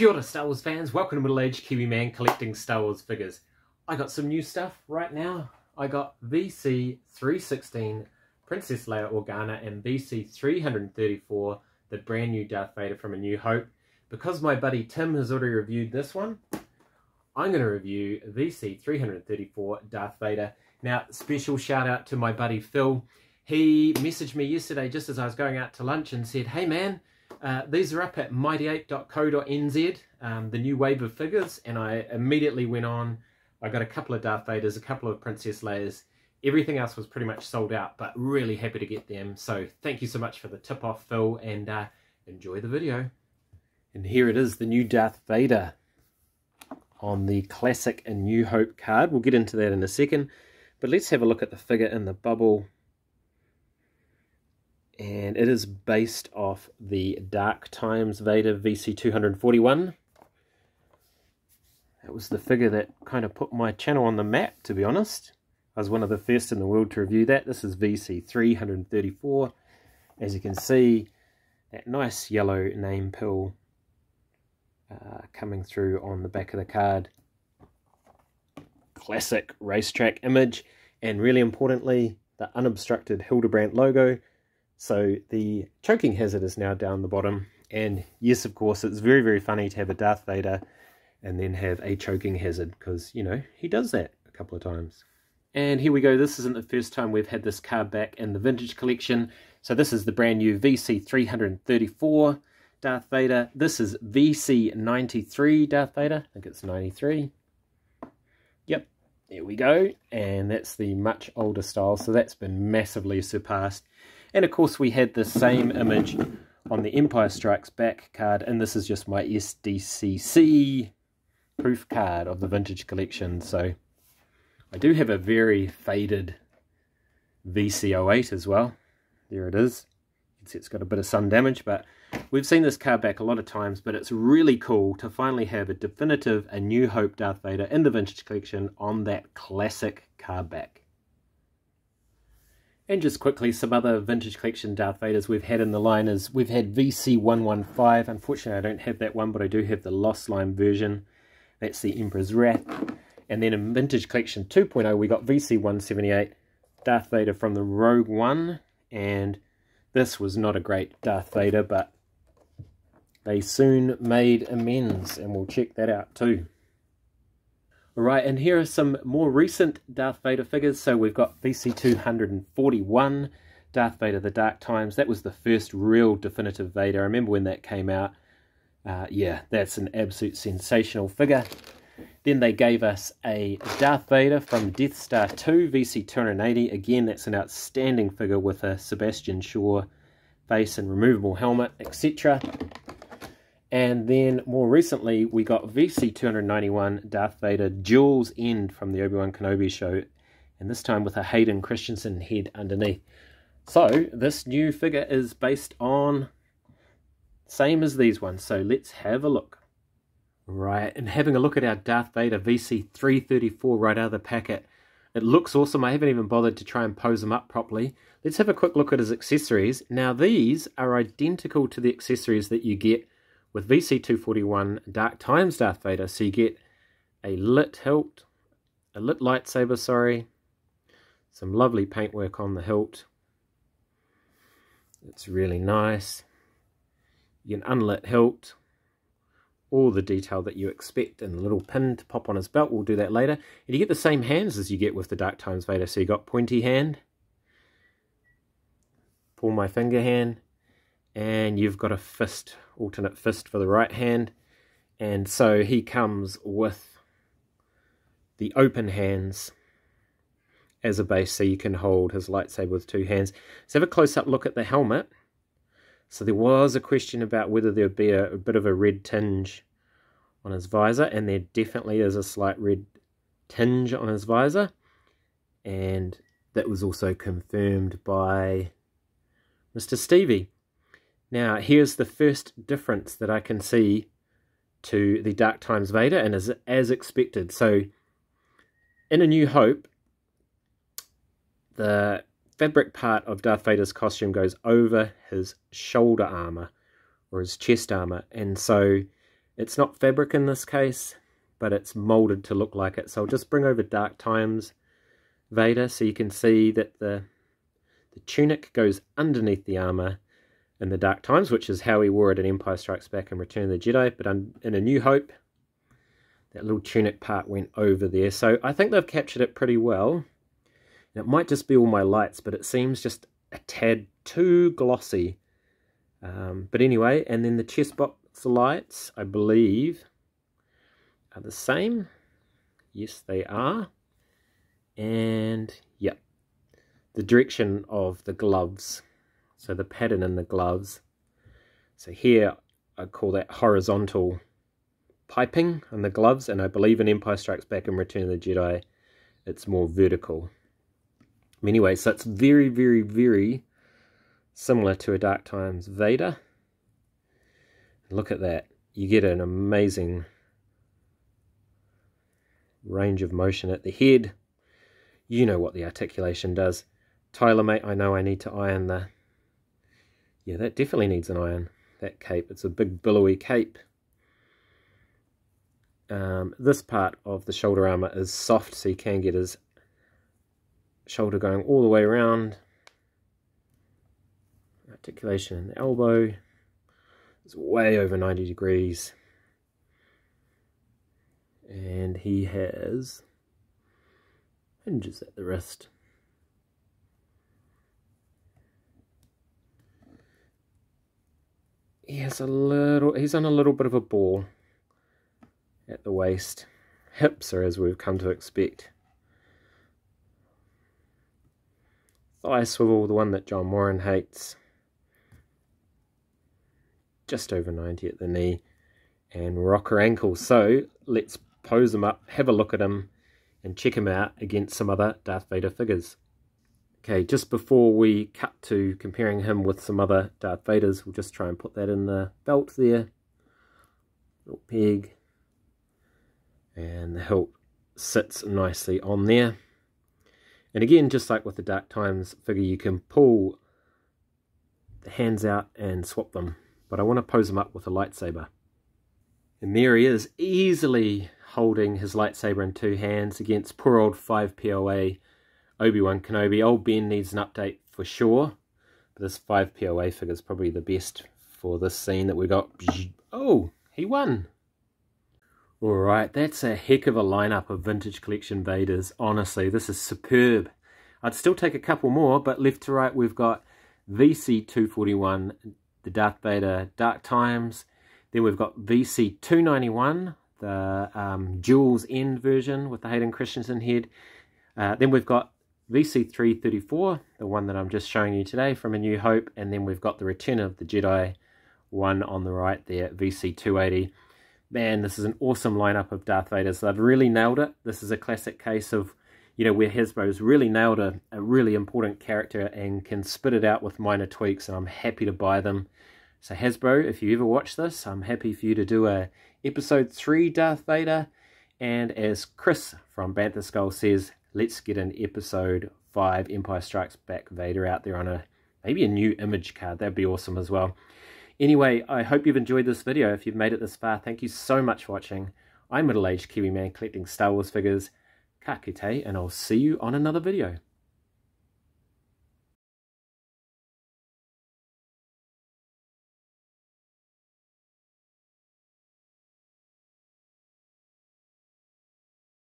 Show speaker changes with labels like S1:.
S1: Kia ora Star Wars fans, welcome to middle-aged Kiwi man collecting Star Wars figures. I got some new stuff right now. I got VC316 Princess Leia Organa and VC334 the brand new Darth Vader from A New Hope. Because my buddy Tim has already reviewed this one, I'm going to review VC334 Darth Vader. Now, special shout out to my buddy Phil. He messaged me yesterday just as I was going out to lunch and said, hey man, these are up at mighty8.co.nz, the new wave of figures, and I immediately went on. I got a couple of Darth Vaders, a couple of Princess Leias. Everything else was pretty much sold out, but really happy to get them. So thank you so much for the tip off, Phil, and enjoy the video. And here it is, the new Darth Vader on the classic A New Hope card. We'll get into that in a second, but let's have a look at the figure in the bubble. And it is based off the Dark Times Vader VC241. That was the figure that kind of put my channel on the map, to be honest. I was one of the first in the world to review that. This is VC334. As you can see, that nice yellow name pill coming through on the back of the card. Classic racetrack image, and really importantly, the unobstructed Hildebrandt logo. So the choking hazard is now down the bottom, and yes, of course, it's very, very funny to have a Darth Vader and then have a choking hazard, because, you know, he does that a couple of times. And here we go, this isn't the first time we've had this card back in the Vintage Collection. So this is the brand new VC334 Darth Vader. This is VC93 Darth Vader, I think it's 93. Yep, there we go, and that's the much older style, so that's been massively surpassed. And of course we had the same image on the Empire Strikes Back card, and this is just my SDCC proof card of the Vintage Collection. So I do have a very faded VC08 as well. There it is. You can see it's got a bit of sun damage, but we've seen this card back a lot of times, but it's really cool to finally have a definitive A New Hope Darth Vader in the Vintage Collection on that classic card back. And just quickly, some other Vintage Collection Darth Vaders we've had in the line is we've had VC115. Unfortunately, I don't have that one, but I do have the Lost Line version. That's the Emperor's Wrath. And then in Vintage Collection 2.0, we got VC178 Darth Vader from the Rogue One. And this was not a great Darth Vader, but they soon made amends, and we'll check that out too. Alright, and here are some more recent Darth Vader figures. So we've got VC241 Darth Vader The Dark Times. That was the first real definitive Vader. I remember when that came out. Yeah, that's an absolute sensational figure. Then they gave us a Darth Vader from Death Star 2, VC280. Again, that's an outstanding figure with a Sebastian Shaw face and removable helmet, etc. And then more recently, we got VC291 Darth Vader Duel's End from the Obi-Wan Kenobi show, and this time with a Hayden Christensen head underneath. So this new figure is based on same as these ones, so let's have a look. Right, and having a look at our Darth Vader VC334 right out of the packet. It looks awesome. I haven't even bothered to try and pose them up properly. Let's have a quick look at his accessories. Now these are identical to the accessories that you get with VC241 Dark Times Darth Vader. So you get a lit hilt, a lit lightsaber, sorry, some lovely paintwork on the hilt. It's really nice. You get an unlit hilt, all the detail that you expect, and a little pin to pop on his belt. We'll do that later. And you get the same hands as you get with the Dark Times Vader. So you got pointy hand, pull my finger hand, and you've got a fist, alternate fist for the right hand. And so he comes with the open hands as a base, so you can hold his lightsaber with two hands. Let's have a close-up look at the helmet. So there was a question about whether there would be a bit of a red tinge on his visor, and there definitely is a slight red tinge on his visor. And that was also confirmed by Mr. Stevie. Now, here's the first difference that I can see to the Dark Times Vader, and is as expected. So, in A New Hope, the fabric part of Darth Vader's costume goes over his shoulder armor, or his chest armor, and so It's not fabric in this case, but it's molded to look like it. So I'll just bring over Dark Times Vader so you can see that the tunic goes underneath the armor in the Dark Times, which is how he wore it in Empire Strikes Back and Return of the Jedi. But in A New Hope, that little tunic part went over there. So I think they've captured it pretty well. And it might just be all my lights, but it seems just a tad too glossy. But anyway, and then the chest box lights, I believe, are the same. Yes, they are. And yeah, the direction of the gloves, so the pattern in the gloves. So here I call that horizontal piping on the gloves, and I believe in Empire Strikes Back and Return of the Jedi it's more vertical. Anyway, so it's very, very, very similar to a Dark Times Vader. Look at that. You get an amazing range of motion at the head. You know what the articulation does. Tyler, mate, I know I need to iron the... Yeah, that definitely needs an iron, that cape. It's a big billowy cape. This part of the shoulder armor is soft, so you can get his shoulder going all the way around. Articulation in the elbow is way over 90 degrees. And he has hinges at the wrist. He's on a little bit of a ball at the waist. Hips are as we've come to expect. Thigh swivel, the one that John Warren hates. Just over 90 at the knee. And rocker ankle. So let's pose him up, have a look at him, and check him out against some other Darth Vader figures. Okay, just before we cut to comparing him with some other Darth Vaders, we'll just try and put that in the belt there. Little peg. And the hilt sits nicely on there. And again, just like with the Dark Times figure, you can pull the hands out and swap them. But I want to pose him up with a lightsaber. And there he is, easily holding his lightsaber in two hands against poor old 5POA Obi-Wan Kenobi. Old Ben needs an update for sure. But this 5POA figure is probably the best for this scene that we got. Oh, he won. Alright, that's a heck of a lineup of Vintage Collection Vaders. Honestly, this is superb. I'd still take a couple more, but left to right we've got VC334, the Darth Vader Dark Times. Then we've got VC291, the Jules End version with the Hayden Christensen head. Then we've got VC334, the one that I'm just showing you today from A New Hope. And then we've got the Return of the Jedi one on the right there, VC280. Man, this is an awesome lineup of Darth Vaders. They've really nailed it. This is a classic case of, you know, where Hasbro's really nailed a really important character and can spit it out with minor tweaks, and I'm happy to buy them. So Hasbro, if you ever watch this, I'm happy for you to do a Episode 3 Darth Vader. And as Chris from Bantha Skull says, let's get an Episode 5 Empire Strikes Back Vader out there on maybe a new image card. That'd be awesome as well. Anyway, I hope you've enjoyed this video. If you've made it this far, thank you so much for watching. I'm middle-aged Kiwi man collecting Star Wars figures. Ka kite, and I'll see you on another video.